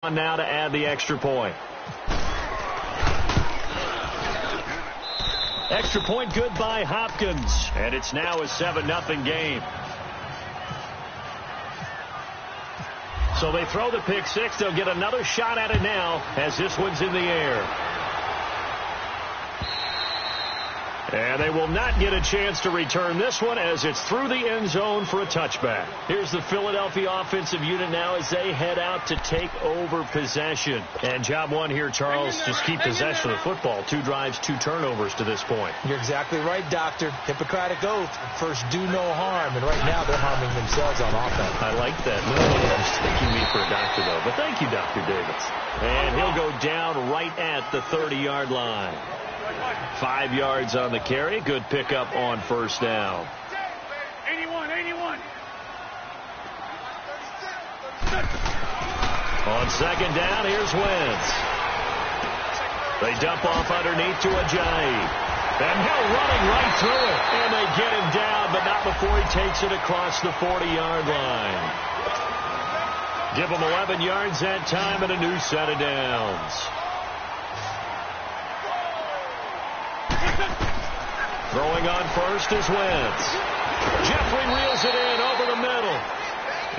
Now to add the extra point. Extra point good by Hopkins. And it's now a 7-0 game. So they throw the pick six. They'll get another shot at it now as this one's in the air. And they will not get a chance to return this one as it's through the end zone for a touchback. Here's the Philadelphia offensive unit now as they head out to take over possession. And job one here, Charles, just keep possession of the football. 2 drives, 2 turnovers to this point. You're exactly right, Doctor. Hippocratic oath. First, do no harm. And right now, they're harming themselves on offense. I like that. No mistaking me for a doctor, though. But thank you, Dr. Davis. And he'll go down right at the 30-yard line. 5 yards on the carry. Good pickup on first down. 81. On second down, here's Wentz. They dump off underneath to Ajayi. And Hill running right through it. And they get him down, but not before he takes it across the 40-yard line. Give him 11 yards that time and a new set of downs. Throwing on first is Wentz. Jeffrey reels it in over the middle.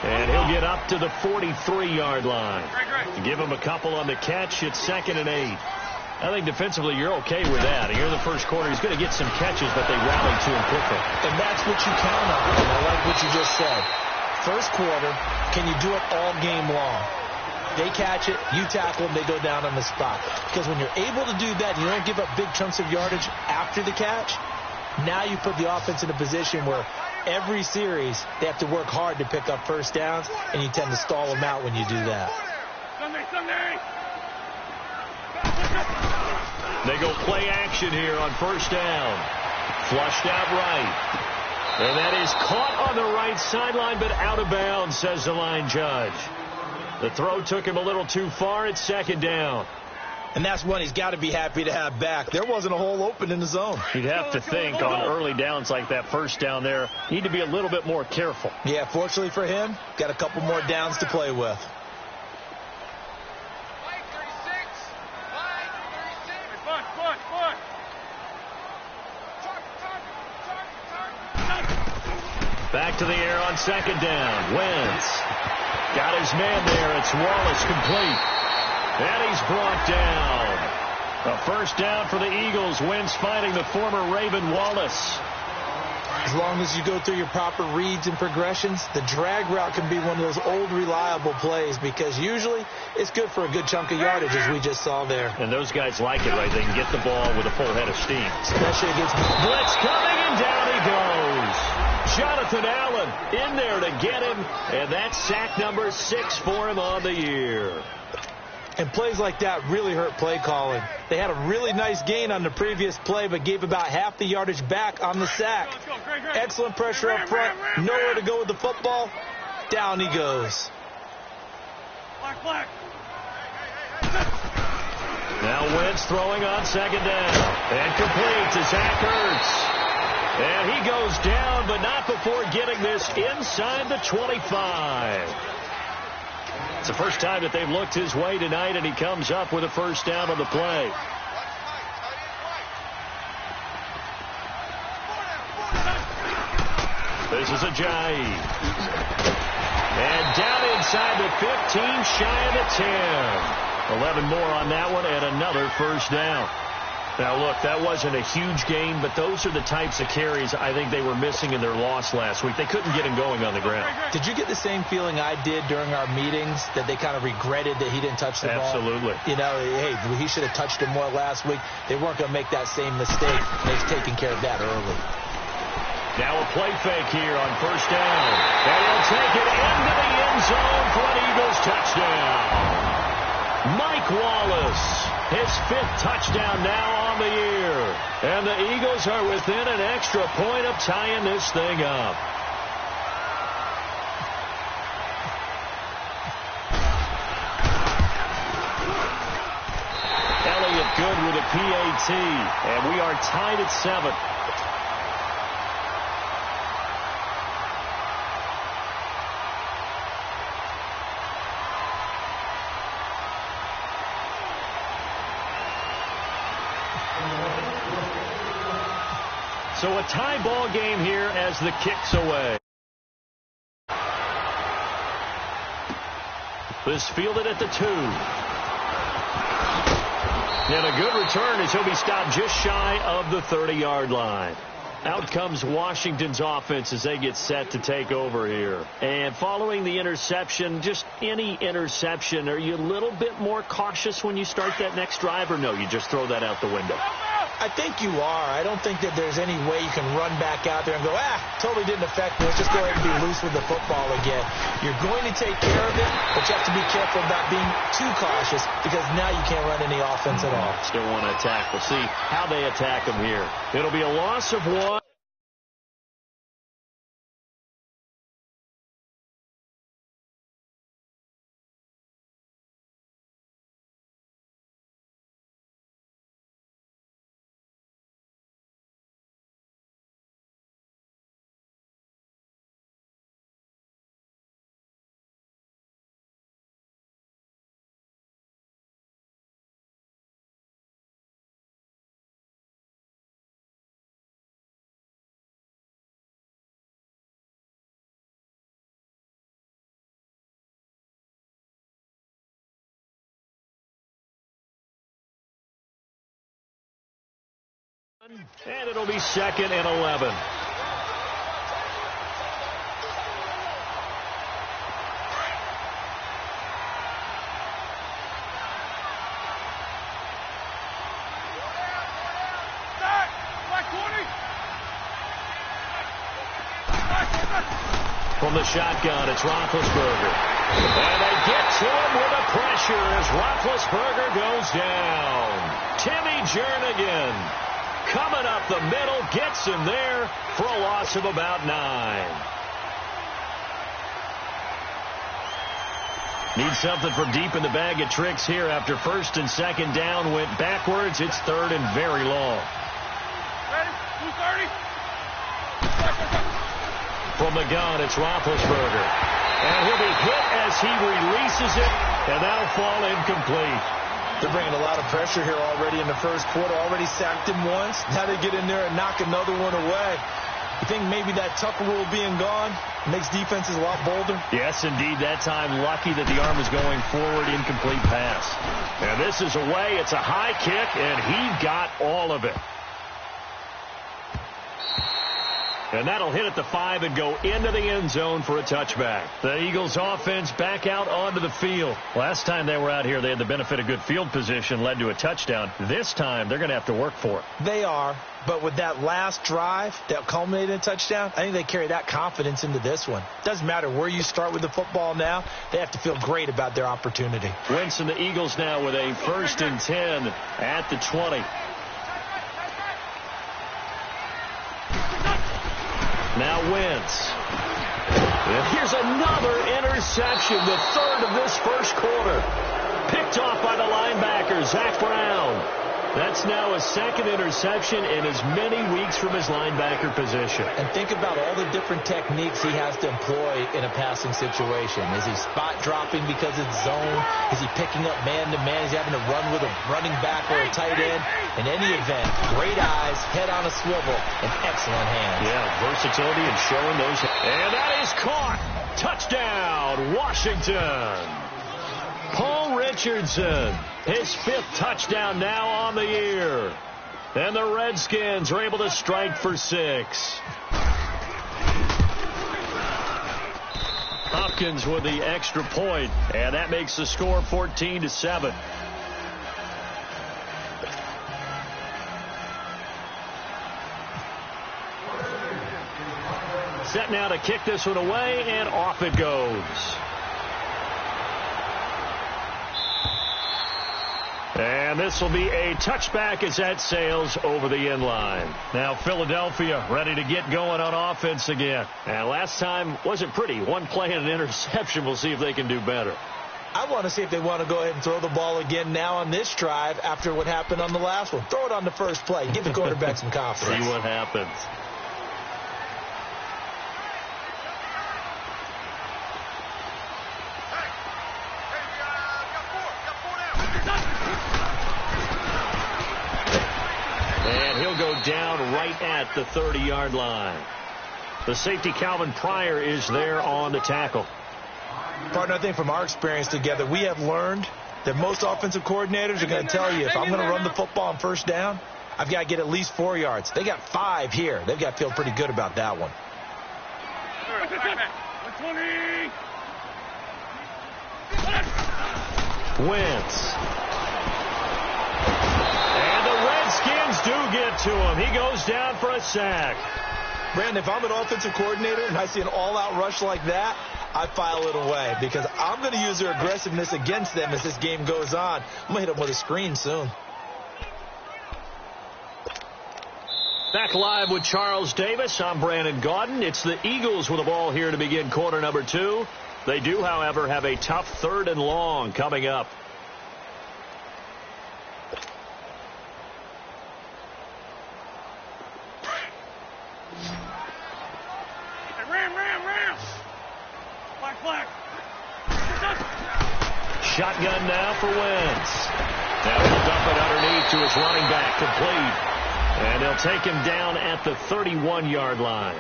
And he'll get up to the 43-yard line. Give him a couple on the catch. It's 2nd and 8. I think defensively you're okay with that. Here in the first quarter, he's going to get some catches, but they rally to him quickly. And that's what you count on. And I like what you just said. First quarter, can you do it all game long? They catch it, you tackle them, they go down on the spot. Because when you're able to do that, you don't give up big chunks of yardage after the catch. Now you put the offense in a position where every series they have to work hard to pick up first downs, and you tend to stall them out when you do that. Sunday. They go play action here on first down. Flushed out right. And that is caught on the right sideline, but out of bounds, says the line judge. The throw took him a little too far. It's 2nd down. And that's one he's got to be happy to have back. There wasn't a hole open in the zone. You'd have to think on early downs like that first down there, you need to be a little bit more careful. Yeah, fortunately for him, got a couple more downs to play with. Back to the air on 2nd down. Wentz got his man there. It's Wallace complete. And he's brought down. A first down for the Eagles. Wentz finding the former Raven Wallace. As long as you go through your proper reads and progressions, the drag route can be one of those old reliable plays because usually it's good for a good chunk of yardage, as we just saw there. And those guys like it, right? They can get the ball with a full head of steam. Especially against blitz coming, and down he goes. Jonathan Allen in there to get him, and that's sack number 6 for him on the year. And plays like that really hurt play calling. They had a really nice gain on the previous play, but gave about half the yardage back on the sack. Excellent pressure up front. Nowhere to go with the football. Down he goes. Black. Now Wentz throwing on 2nd down. And complete to Zach Ertz. And he goes down, but not before getting this inside the 25. It's the first time that they've looked his way tonight, and he comes up with a first down on the play. This is Ajayi. And down inside the 15, shy of the 10. 11 more on that one, and another first down. Now, look, that wasn't a huge gain, but those are the types of carries I think they were missing in their loss last week. They couldn't get him going on the ground. Did you get the same feeling I did during our meetings, that they kind of regretted that he didn't touch the ball? Absolutely. You know, hey, he should have touched him more last week. They weren't going to make that same mistake. They've taken care of that early. Now a play fake here on first down. And he'll take it into the end zone for an Eagles touchdown. Mike Wallace, his 5th touchdown now on the year. And the Eagles are within an extra point of tying this thing up. Elliott good with a PAT. And we are tied at 7. So a tie ball game here as the kick's away. This fielded at the 2. And a good return as he'll be stopped just shy of the 30-yard line. Out comes Washington's offense as they get set to take over here. And following the interception, just any interception, are you a little bit more cautious when you start that next drive, or no, you just throw that out the window? I think you are. I don't think that there's any way you can run back out there and go, totally didn't affect me. Let's just go ahead and be loose with the football again. You're going to take care of it, but you have to be careful about being too cautious because now you can't run any offense at all. Still want to attack. We'll see how they attack them here. It'll be a loss of 1. And it'll be 2nd and 11. From the shotgun, it's Roethlisberger. And they get to him with the pressure as Roethlisberger goes down. Timmy Jernigan coming up the middle, gets him there for a loss of about 9. Need something from deep in the bag of tricks here after 1st and 2nd down went backwards. It's 3rd and very long. Ready? 230. From the gun, it's Roethlisberger. And he'll be hit as he releases it, and that'll fall incomplete. They're bringing a lot of pressure here already in the first quarter. Already sacked him once. Now they get in there and knock another one away. You think maybe that Tucker rule being gone makes defenses a lot bolder? Yes, indeed. That time, lucky that the arm was going forward, incomplete pass. And this is away. It's a high kick, and he got all of it. And that'll hit at the 5 and go into the end zone for a touchback. The Eagles offense back out onto the field. Last time they were out here, they had the benefit of good field position, led to a touchdown. This time, they're going to have to work for it. They are, but with that last drive that culminated in a touchdown, I think they carry that confidence into this one. Doesn't matter where you start with the football now, they have to feel great about their opportunity. Wentz and the Eagles now with a 1st and 10 at the 20. Now Wentz. And here's another interception, the 3rd of this first quarter. Picked off by the linebacker, Zach Brown. That's now a 2nd interception in as many weeks from his linebacker position. And think about all the different techniques he has to employ in a passing situation. Is he spot dropping because it's zone? Is he picking up man-to-man? Is he having to run with a running back or a tight end? In any event, great eyes, head on a swivel, and excellent hands. Yeah, versatility and showing those. And that is caught. Touchdown, Washington. Paul Richardson, his 5th touchdown now on the year. And the Redskins are able to strike for 6. Hopkins with the extra point, and that makes the score 14-7. Set now to kick this one away, and off it goes. And this will be a touchback as that sails over the end line. Now Philadelphia ready to get going on offense again. And last time wasn't pretty. One play and an interception. We'll see if they can do better. I want to see if they want to go ahead and throw the ball again now on this drive after what happened on the last one. Throw it on the first play. Give the quarterback some confidence. See what happens. And he'll go down right at the 30-yard line. The safety, Calvin Pryor, is there on the tackle. Partner, I think from our experience together, we have learned that most offensive coordinators are going to tell you, if I'm going to run the football on first down, I've got to get at least 4 yards. They got 5 here. They've got to feel pretty good about that one. 120. Wentz. And the Redskins do get to him. He goes down for a sack. Brandon, if I'm an offensive coordinator and I see an all-out rush like that, I file it away because I'm going to use their aggressiveness against them as this game goes on. I'm going to hit them with a screen soon. Back live with Charles Davis. I'm Brandon Gaudin. It's the Eagles with the ball here to begin quarter number 2. They do, however, have a tough 3rd and long coming up. Ram. Flag. Shotgun now for Wentz. Now he'll dump it underneath to his running back, complete. And they'll take him down at the 31-yard line.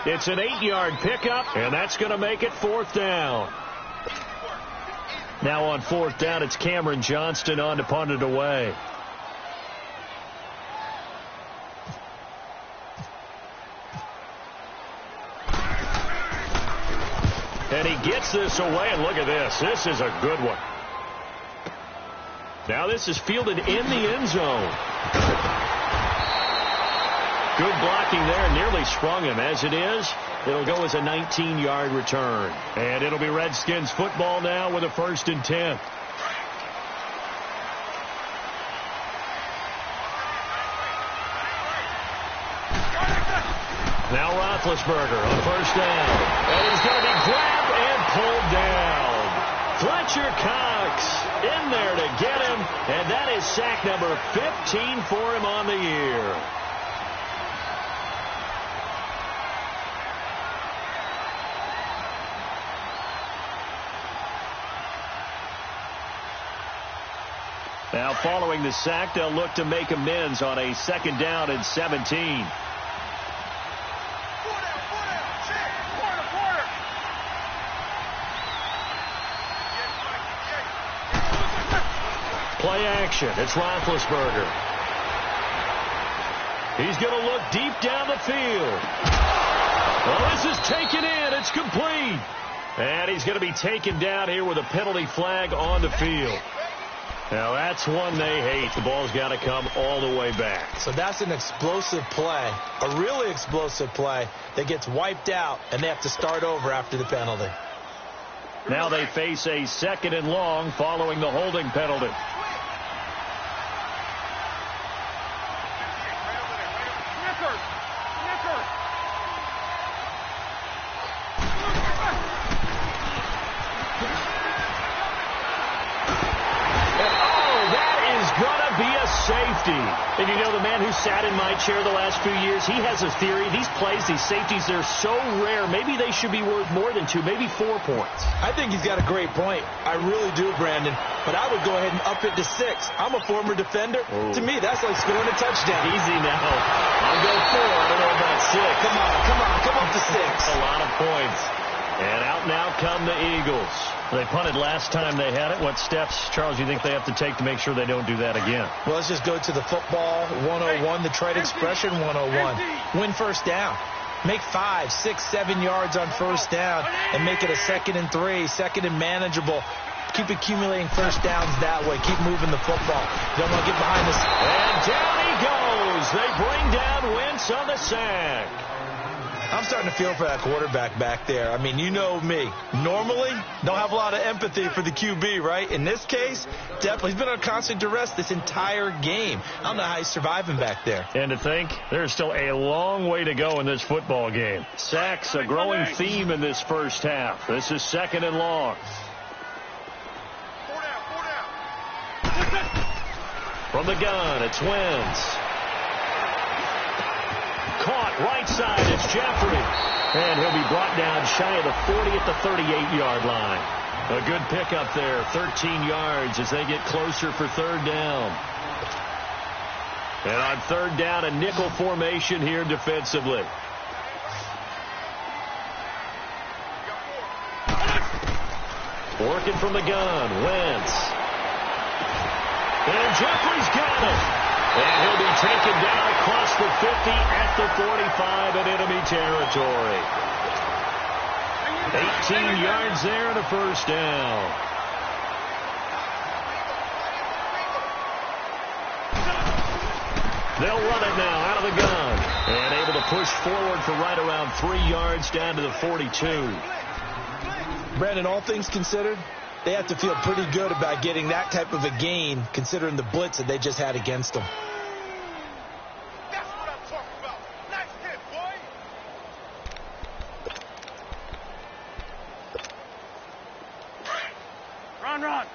It's an 8-yard pickup, and that's going to make it 4th down. Now on 4th down, it's Cameron Johnston on to punt it away. And he gets this away, and look at this. This is a good one. Now this is fielded in the end zone. Good blocking there, nearly sprung him. As it is, it'll go as a 19-yard return. And it'll be Redskins football now with a 1st and 10. Now Roethlisberger on 1st down. And he's going to be grabbed and pulled down. Fletcher Cox in there to get him. And that is sack number 15 for him on the year. Now following the sack, they'll look to make amends on a 2nd down and 17. Play action. It's Roethlisberger. He's going to look deep down the field. Well, this is taken in. It's complete. And he's going to be taken down here with a penalty flag on the field. Now, that's one they hate. The ball's got to come all the way back. So that's an explosive play, a really explosive play that gets wiped out, and they have to start over after the penalty. Now they face a 2nd and long following the holding penalty. Safety. And you know, the man who sat in my chair the last few years, he has a theory. These plays, these safeties, they're so rare. Maybe they should be worth more than 2, maybe 4 points. I think he's got a great point. I really do, Brandon. But I would go ahead and up it to 6. I'm a former defender. Ooh. To me, that's like scoring a touchdown. Easy now. I'll go 4. I don't know about 6. Come on to 6. A lot of points. And out now come the Eagles. They punted last time they had it. What steps, Charles, you think they have to take to make sure they don't do that again? Well, let's just go to the football 101, the trade expression 101. Win first down. Make 5, 6, 7 yards on first down and make it a 2nd and 3, 2nd and manageable. Keep accumulating first downs that way. Keep moving the football. You don't want to get behind this. And down he goes. They bring down Wentz on the sack. I'm starting to feel for that quarterback back there. I mean, you know me. Normally, don't have a lot of empathy for the QB, right? In this case, definitely. He's been on constant duress this entire game. I don't know how he's surviving back there. And to think, there's still a long way to go in this football game. Sacks, a growing theme in this first half. This is 2nd and long. From the gun, it's Wentz. Caught right side, it's Jeffrey. And he'll be brought down shy of the 40 at the 38-yard line. A good pickup there, 13 yards as they get closer for 3rd down. And on third down, a nickel formation here defensively. Working from the gun, Wentz. And Jeffrey's got it. And he'll be taken down across the 50 at the 45 in enemy territory. 18 yards there and a first down. They'll run it now out of the gun. And able to push forward for right around 3 yards down to the 42. Brandon, all things considered, they have to feel pretty good about getting that type of a gain considering the blitz that they just had against them. That's what I'm talking about. Nice hit, boy. Run. Ramp.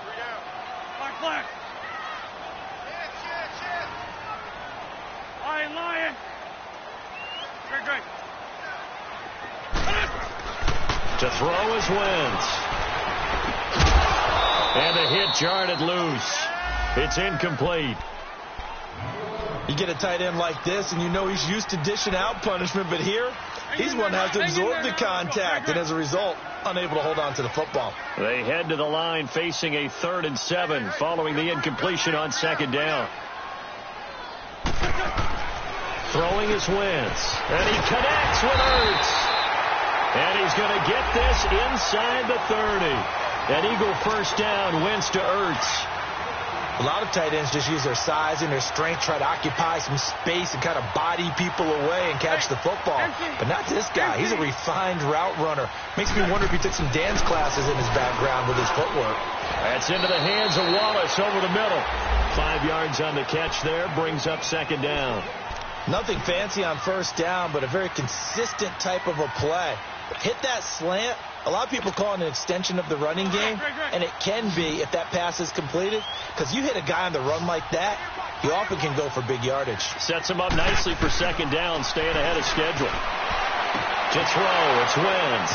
Three down. Flag. Chance. Lion. Great. To throw is Wentz. And the hit jarred loose. It's incomplete. You get a tight end like this, and you know he's used to dishing out punishment, but here, he's one that has to absorb the contact, and as a result, unable to hold on to the football. They head to the line facing a 3rd and 7 following the incompletion on second down. Throwing is Wentz, and he connects with Ertz. And he's going to get this inside the 30. An Eagle first down, Wentz to Ertz. A lot of tight ends just use their size and their strength, try to occupy some space and kind of body people away and catch the football. But not this guy. He's a refined route runner. Makes me wonder if he took some dance classes in his background with his footwork. That's into the hands of Wallace over the middle. 5 yards on the catch there, brings up second down. Nothing fancy on first down, but a very consistent type of a play. Hit that slant. A lot of people call it an extension of the running game, and it can be if that pass is completed, because you hit a guy on the run like that, you often can go for big yardage. Sets him up nicely for second down, staying ahead of schedule. To throw, it's Wentz.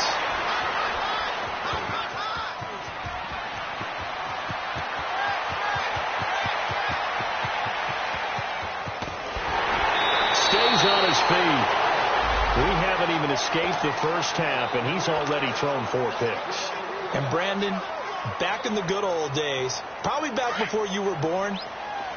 Stays on his feet. We haven't even escaped the first half, and he's already thrown 4 picks. And Brandon, back in the good old days, probably back before you were born,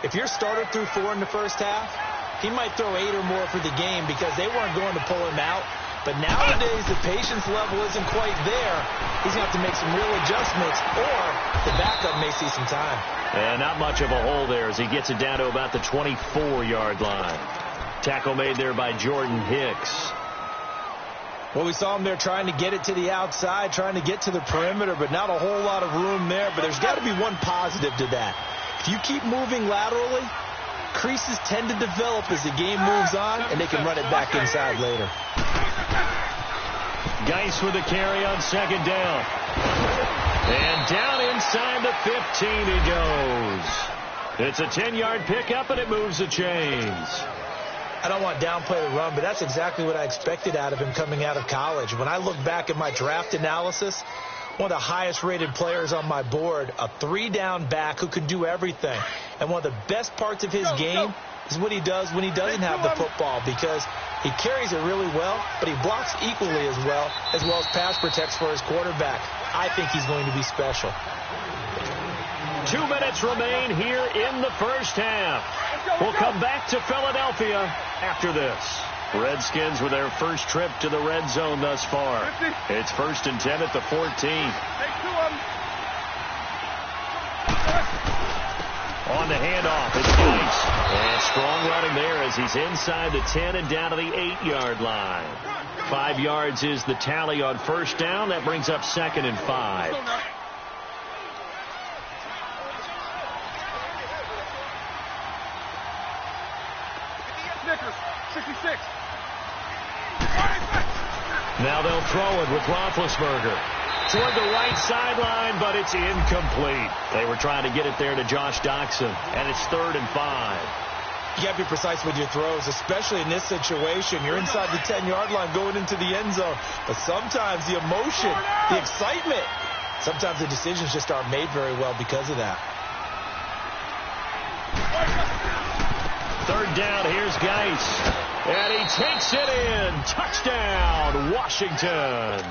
if your starter threw 4 in the first half, he might throw 8 or more for the game because they weren't going to pull him out. But nowadays, the patience level isn't quite there. He's going to have to make some real adjustments, or the backup may see some time. And not much of a hole there as he gets it down to about the 24-yard line. Tackle made there by Jordan Hicks. Well, we saw him there trying to get it to the outside, trying to get to the perimeter, but not a whole lot of room there. But there's got to be one positive to that. If you keep moving laterally, creases tend to develop as the game moves on, and they can run it back inside later. Geis with the carry on second down. And down inside the 15 he goes. It's a 10-yard pickup, and it moves the chains. I don't want to downplay the run, but that's exactly what I expected out of him coming out of college. When I look back at my draft analysis, one of the highest-rated players on my board, a 3-down back who can do everything. And one of the best parts of his game is what he does when he doesn't have the football, because he carries it really well, but he blocks equally as well as pass protects for his quarterback. I think he's going to be special. 2 minutes remain here in the first half. We'll come back to Philadelphia after this. Redskins with their first trip to the red zone thus far. It's 1st and 10 at the 14. On the handoff, it's Geis. And strong running there as he's inside the 10 and down to the 8-yard line. 5 yards is the tally on first down. That brings up 2nd and 5. Now they'll throw it with Roethlisberger. Toward the right sideline, but it's incomplete. They were trying to get it there to Josh Doxson, and it's 3rd and 5. You got to be precise with your throws, especially in this situation. You're inside the 10-yard line going into the end zone. But sometimes the emotion, the excitement Sometimes the decisions just aren't made very well because of that. Third down, here's Geis. And he takes it in. Touchdown, Washington.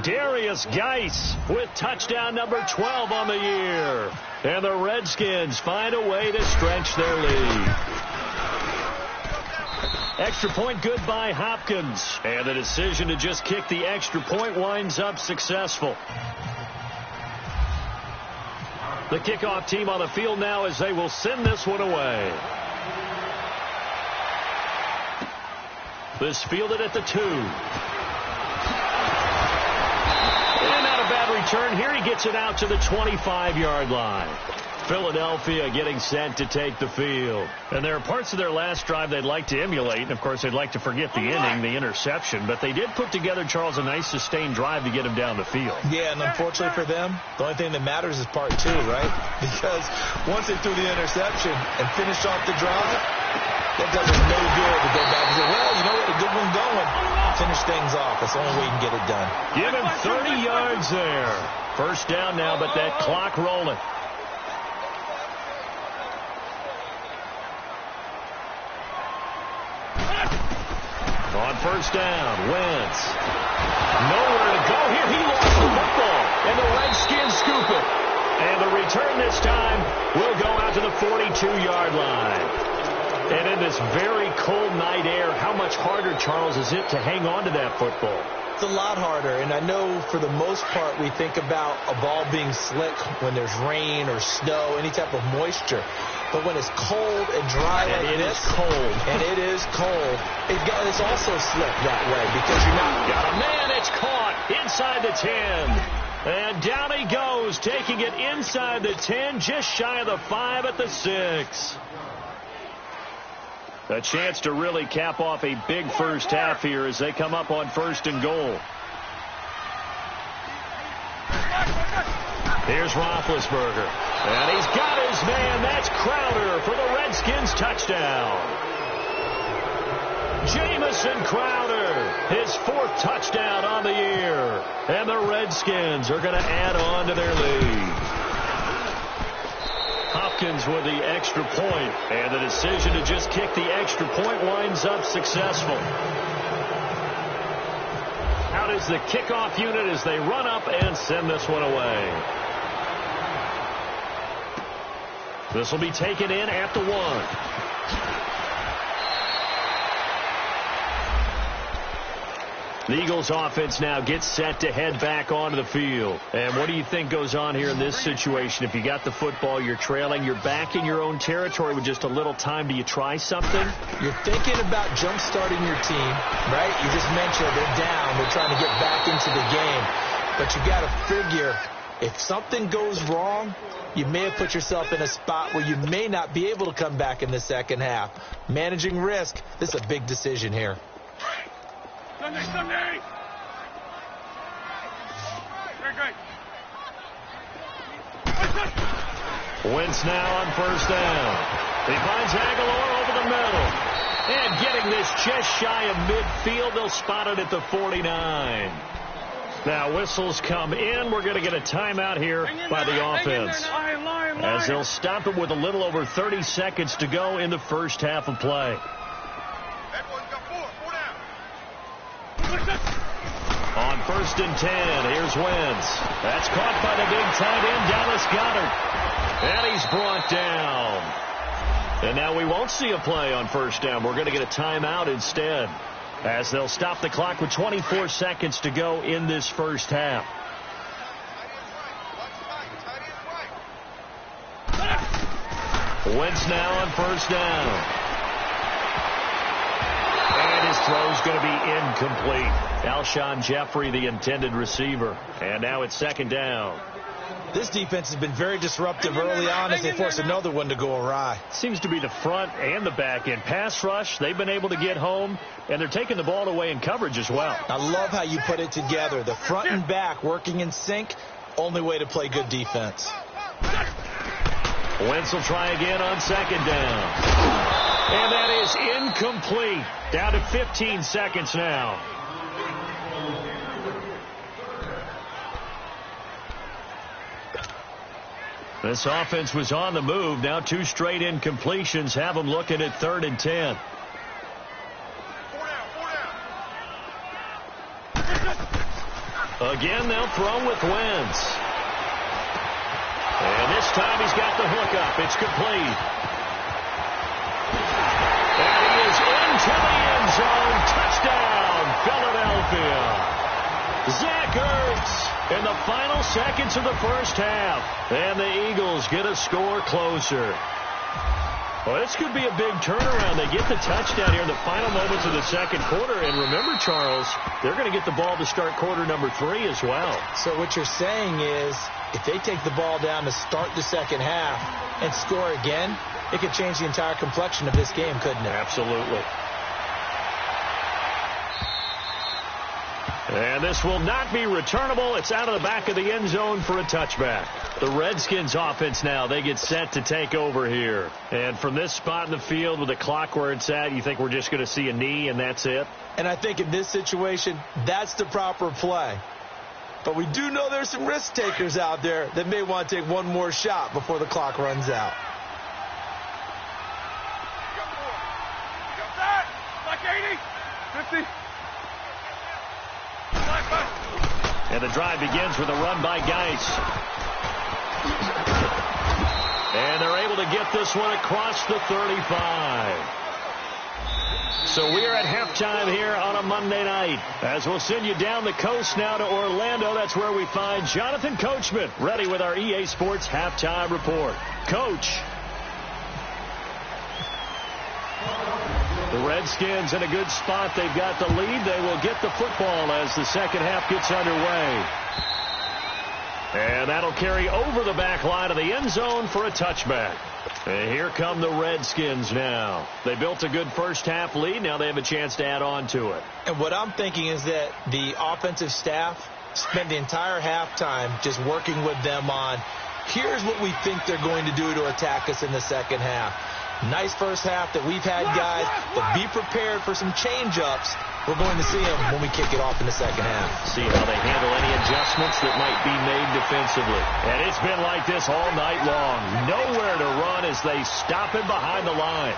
Darius Geis with touchdown number 12 on the year. And the Redskins find a way to stretch their lead. Extra point good by Hopkins. And the decision to just kick the extra point winds up successful. The kickoff team on the field now as they will send this one away. This fielded at the 2. And not a bad return here. He gets it out to the 25-yard line. Philadelphia getting set to take the field. And there are parts of their last drive they'd like to emulate. And, of course, they'd like to forget the ending, the interception. But they did put together, Charles, a nice sustained drive to get him down the field. Yeah, and unfortunately for them, the only thing that matters is part 2, right? Because once they threw the interception and finished off the drive, that does us no good to go back and say, well, you know what, a good one going. Finish things off. That's the only way you can get it done. Give him 30 yards there. First down now, but that clock rolling. On first down, Wentz. Nowhere to go here. He lost the football, and the Redskins scoop it. And the return this time will go out to the 42-yard line. And in this very cold night air, how much harder, Charles, is it to hang on to that football? It's a lot harder, and I know for the most part we think about a ball being slick when there's rain or snow, any type of moisture. But when it's cold and dry like this, it's cold. And it is cold, it's also slick that way because you're not. Got a man, it's caught inside the 10. And down he goes, taking it inside the 10, just shy of the 5 at the 6. A chance to really cap off a big first half here as they come up on 1st and goal. Here's Roethlisberger. And he's got his man. That's Crowder for the Redskins touchdown. Jamison Crowder, his 4th touchdown on the year. And the Redskins are going to add on to their lead. Hopkins with the extra point, and the decision to just kick the extra point winds up successful. Out is the kickoff unit as they run up and send this one away. This will be taken in at the 1. The Eagles offense now gets set to head back onto the field. And what do you think goes on here in this situation? If you got the football, you're trailing, you're back in your own territory with just a little time. Do you try something? You're thinking about jump-starting your team, right? You just mentioned they're down. They're trying to get back into the game. But you got to figure if something goes wrong, you may have put yourself in a spot where you may not be able to come back in the second half. Managing risk, this is a big decision here. Sunday. Great. Wentz now on first down. He finds Aguilar over the middle. And getting this just shy of midfield, they'll spot it at the 49. Now whistles come in. We're going to get a timeout here by the offense, as they'll stop it with a little over 30 seconds to go in the first half of play. On 1st and 10, here's Wentz. That's caught by the big tight end, Dallas Goedert. And he's brought down. And now we won't see a play on first down. We're going to get a timeout instead, as they'll stop the clock with 24 seconds to go in this first half. Wentz now on first down. And his throw's going to be incomplete. Alshon Jeffrey, the intended receiver. And now it's second down. This defense has been very disruptive early on as they force another one to go awry. Seems to be the front and the back end. Pass rush, they've been able to get home, and they're taking the ball away in coverage as well. I love how you put it together. The front and back working in sync, only way to play good defense. Wentz will try again on second down. And that is incomplete. Down to 15 seconds now. This offense was on the move. Now 2 straight incompletions have them looking at 3rd and 10. Again, they'll throw with Wentz. And this time he's got the hook up. It's complete. And he is into the end zone. Touchdown, Philadelphia. Zach Ertz in the final seconds of the first half. And the Eagles get a score closer. Well, this could be a big turnaround. They get the touchdown here in the final moments of the second quarter. And remember, Charles, they're going to get the ball to start quarter number 3 as well. So what you're saying is if they take the ball down to start the second half and score again, it could change the entire complexion of this game, couldn't it? Absolutely. And this will not be returnable. It's out of the back of the end zone for a touchback. The Redskins offense now, they get set to take over here. And from this spot in the field with the clock where it's at, you think we're just going to see a knee and that's it? And I think in this situation, that's the proper play. But we do know there's some risk takers out there that may want to take one more shot before the clock runs out. Like 80, 50. And the drive begins with a run by Geis. And they're able to get this one across the 35. So we are at halftime here on a Monday night. As we'll send you down the coast now to Orlando. That's where we find Jonathan Coachman ready with our EA Sports halftime report. Coach. The Redskins in a good spot. They've got the lead. They will get the football as the second half gets underway. And that'll carry over the back line of the end zone for a touchback. And here come the Redskins now. They built a good first half lead. Now they have a chance to add on to it. And what I'm thinking is that the offensive staff spent the entire halftime just working with them on, here's what we think they're going to do to attack us in the second half. Nice first half that we've had, guys, but be prepared for some change-ups. We're going to see them when we kick it off in the second half. See how they handle any adjustments that might be made defensively. And it's been like this all night long. Nowhere to run as they stop him behind the line.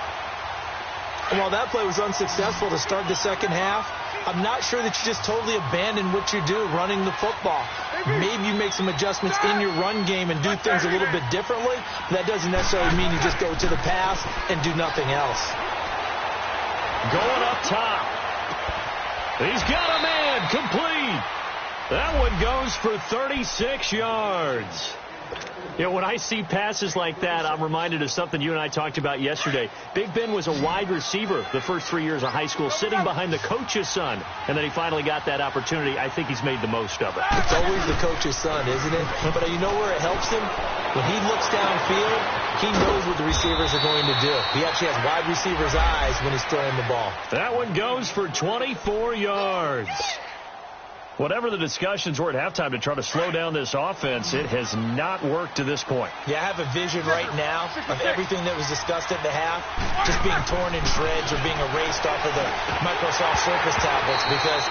And while that play was unsuccessful to start the second half, I'm not sure that you just totally abandon what you do running the football. Maybe you make some adjustments in your run game and do things a little bit differently. But that doesn't necessarily mean you just go to the pass and do nothing else. Going up top. He's got a man complete. That one goes for 36 yards. You know, when I see passes like that, I'm reminded of something you and I talked about yesterday. Big Ben was a wide receiver the first 3 years of high school, sitting behind the coach's son. And then he finally got that opportunity. I think he's made the most of it. It's always the coach's son, isn't it? But you know where it helps him? When he looks downfield, he knows what the receivers are going to do. He actually has wide receivers' eyes when he's throwing the ball. That one goes for 24 yards. Whatever the discussions were at halftime to try to slow down this offense, it has not worked to this point. Yeah, I have a vision right now of everything that was discussed at the half just being torn in shreds or being erased off of the Microsoft Surface tablets because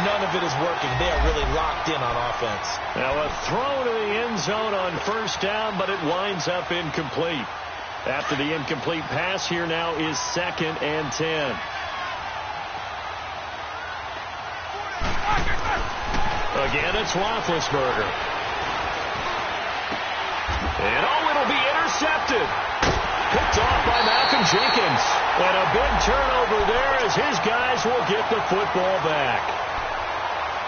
none of it is working. They are really locked in on offense. Now a throw to the end zone on first down, but it winds up incomplete. After the incomplete pass, here now is 2nd and 10. Again, it's Roethlisberger. And, it'll be intercepted. Picked off by Malcolm Jenkins. And a big turnover there as his guys will get the football back.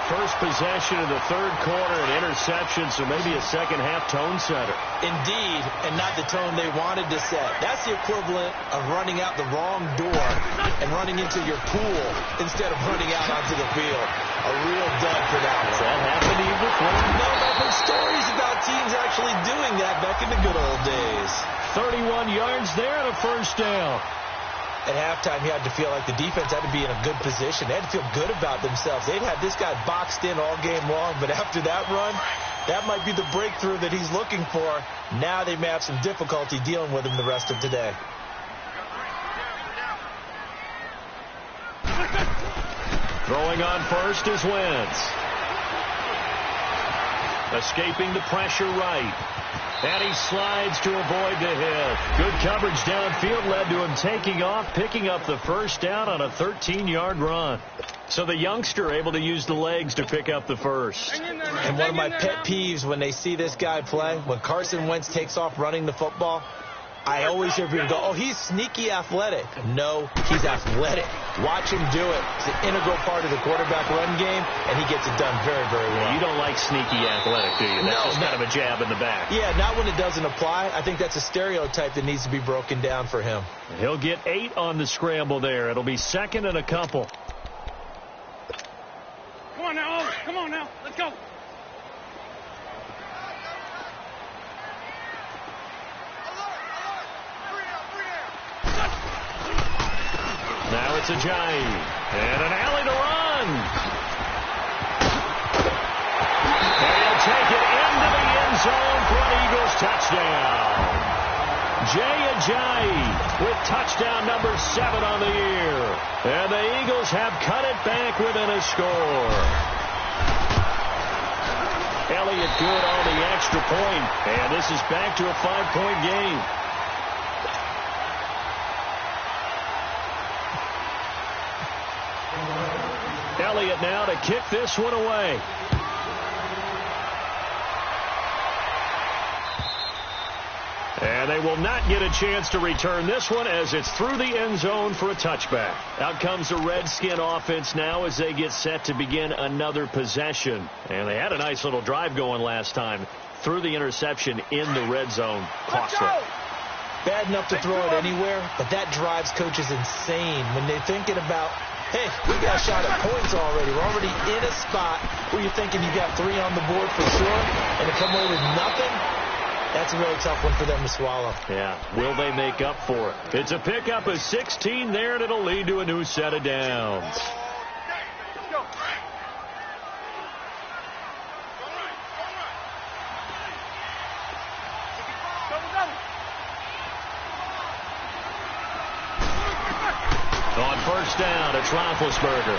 First possession of the third quarter, an interception, so maybe a second-half tone setter. Indeed, and not the tone they wanted to set. That's the equivalent of running out the wrong door and running into your pool instead of running out onto the field. A real dud for that one. Has that happened to you before? No, I've heard stories about teams actually doing that back in the good old days. 31 yards there and a first down. At halftime, you had to feel like the defense had to be in a good position. They had to feel good about themselves. They'd had this guy boxed in all game long, but after that run, that might be the breakthrough that he's looking for. Now they may have some difficulty dealing with him the rest of today. Throwing on first is Wentz. Escaping the pressure right. And he slides to avoid the hit. Good coverage downfield led to him taking off, picking up the first down on a 13-yard run. So the youngster able to use the legs to pick up the first. And one of my pet peeves when they see this guy play, when Carson Wentz takes off running the football, I always hear people go, oh, he's sneaky athletic. No, he's athletic. Watch him do it. It's an integral part of the quarterback run game, and he gets it done very, very well. You don't like sneaky athletic, do you? That's just kind of a jab in the back. Yeah, not when it doesn't apply. I think that's a stereotype that needs to be broken down for him. He'll get 8 on the scramble there. It'll be second and a couple. Come on now, Owen. Come on now. Let's go. Now it's a Ajayi. And an alley to run. And he'll take it into the end zone for an Eagles touchdown. Ajayi with touchdown number 7 on the year. And the Eagles have cut it back within a score. Elliott good on the extra point. And this is back to a 5-point game. Elliott now to kick this one away. And they will not get a chance to return this one as it's through the end zone for a touchback. Out comes the Redskin offense now as they get set to begin another possession. And they had a nice little drive going last time. Through the interception in the red zone. Costly. Bad enough to throw it anywhere, but that drives coaches insane when they're thinking about, hey, we got a shot at points already. We're already in a spot where you're thinking you got 3 on the board for sure, and to come away with nothing, that's a really tough one for them to swallow. Yeah, will they make up for it? It's a pickup of 16 there, and it'll lead to a new set of downs. On first down, it's Roethlisberger.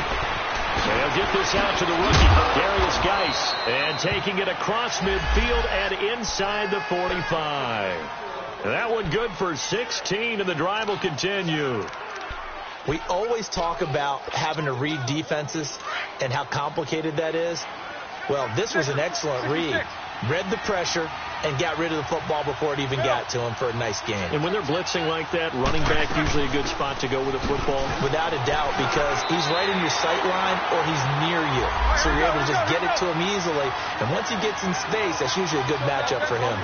They'll get this out to the rookie, Darius Geis. And taking it across midfield and inside the 45. That one good for 16, and the drive will continue. We always talk about having to read defenses and how complicated that is. Well, this was an excellent read. Read the pressure and got rid of the football before it even got to him for a nice game. And when they're blitzing like that, running back usually a good spot to go with the football? Without a doubt, because he's right in your sight line or he's near you. So you're able to just get it to him easily. And once he gets in space, that's usually a good matchup for him.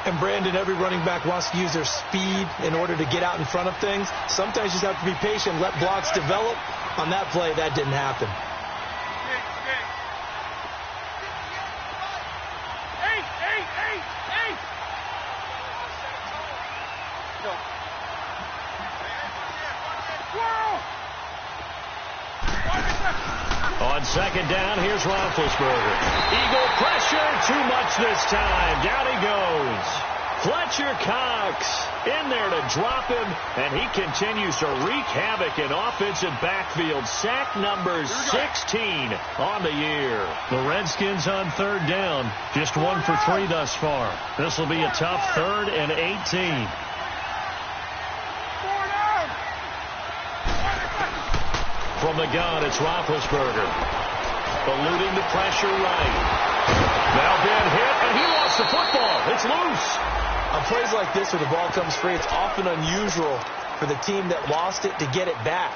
And Brandon, every running back wants to use their speed in order to get out in front of things. Sometimes you just have to be patient, let blocks develop. On that play, that didn't happen. On second down, here's Roethlisberger. Eagle pressure, too much this time. Down he goes. Fletcher Cox in there to drop him, and he continues to wreak havoc in offensive backfield. Sack number 16 on the year. The Redskins on third down, just 1 for 3 thus far. This will be a tough 3rd and 18. From the gun, it's Roethlisberger. Eluding the pressure right. Now been hit, and he lost the football. It's loose. On plays like this where the ball comes free, it's often unusual for the team that lost it to get it back.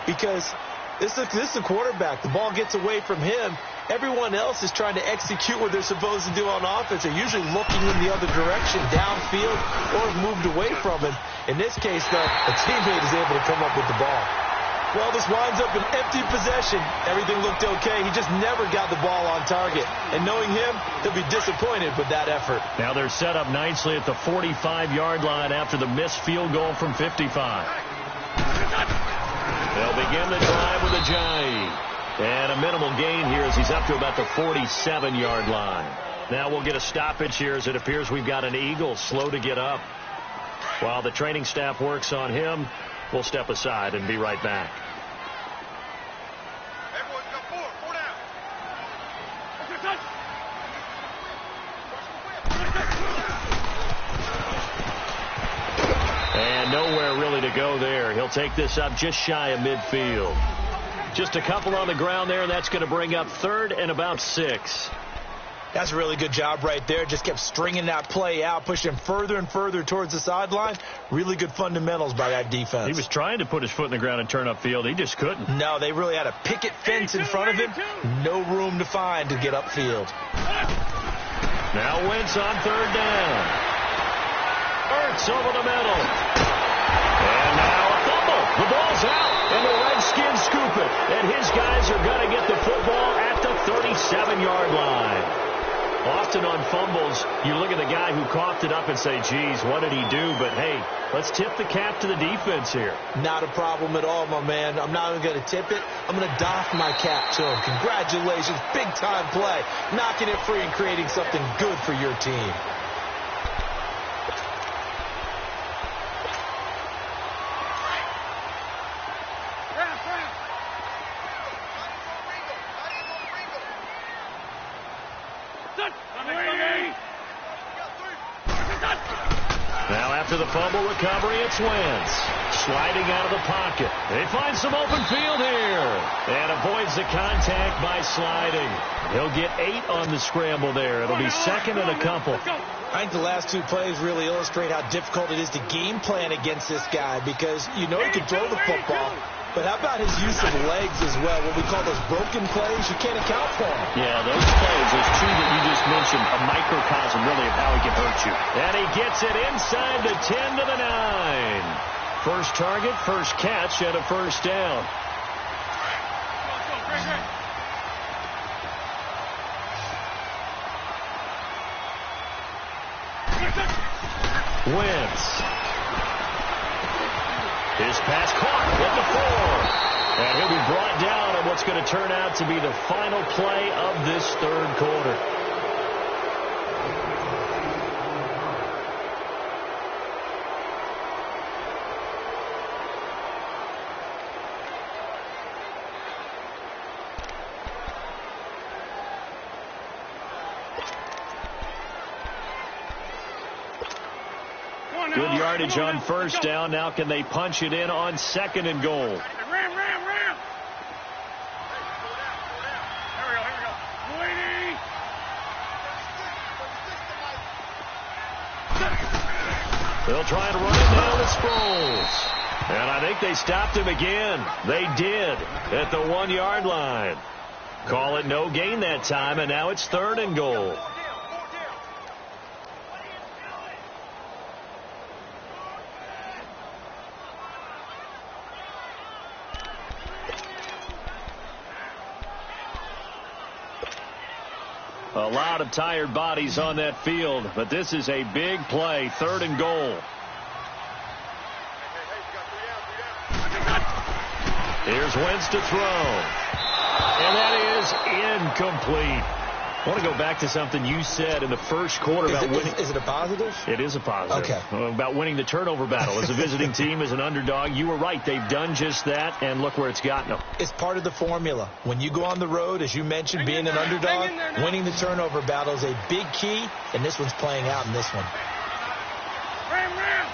Because this is a quarterback. The ball gets away from him. Everyone else is trying to execute what they're supposed to do on offense. They're usually looking in the other direction, downfield, or moved away from him. In this case, though, a teammate is able to come up with the ball. Well, this winds up an empty possession. Everything looked okay. He just never got the ball on target. And knowing him, he'll be disappointed with that effort. Now they're set up nicely at the 45-yard line after the missed field goal from 55. They'll begin the drive with Ajayi. And a minimal gain here as he's up to about the 47-yard line. Now we'll get a stoppage here as it appears we've got an Eagle slow to get up. While the training staff works on him, we'll step aside and be right back. Everyone's got 4 down. And nowhere really to go there. He'll take this up just shy of midfield. Just a couple on the ground there, and that's going to bring up 3rd and about 6. That's a really good job right there. Just kept stringing that play out, pushing further and further towards the sideline. Really good fundamentals by that defense. He was trying to put his foot in the ground and turn upfield. He just couldn't. No, they really had a picket fence in front of him. No room to find to get upfield. Now Wentz on 3rd down. Ertz over the middle. And now a fumble. The ball's out, and the Redskins scoop it. And his guys are going to get the football at the 37-yard line. Often on fumbles, you look at the guy who coughed it up and say, geez, what did he do? But, hey, let's tip the cap to the defense here. Not a problem at all, my man. I'm not even going to tip it. I'm going to doff my cap to him. Congratulations. Big-time play. Knocking it free and creating something good for your team. Now after the fumble recovery, it's Wentz. Sliding out of the pocket. They find some open field here. And avoids the contact by sliding. He'll get 8 on the scramble there. It'll be 2nd and a couple. I think the last 2 plays really illustrate how difficult it is to game plan against this guy because you know he can throw the football. But how about his use of legs as well? What we call those broken plays, you can't account for them. Yeah, those plays, those 2 that you just mentioned, a microcosm really of how he can hurt you. And he gets it inside the 10 to the 9. First target, first catch, and a first down. Wentz. His pass caught at the 4. And he'll be brought down on what's going to turn out to be the final play of this 3rd quarter. Good yardage on first down. Now can they punch it in on 2nd and goal? Ram. Here we go. They'll try to run it down to Sproles. And I think they stopped him again. They did at the 1-yard line. Call it no gain that time, and now it's 3rd and goal. A lot of tired bodies on that field, but this is a big play, 3rd and goal. Here's Wentz to throw. And that is incomplete. I want to go back to something you said in the first quarter about winning. Is it a positive? It is a positive. Okay. About winning the turnover battle. As a visiting team, as an underdog, you were right. They've done just that, and look where it's gotten them. It's part of the formula. When you go on the road, as you mentioned, being an underdog, winning the turnover battle is a big key, and this one's playing out in this one. Ram.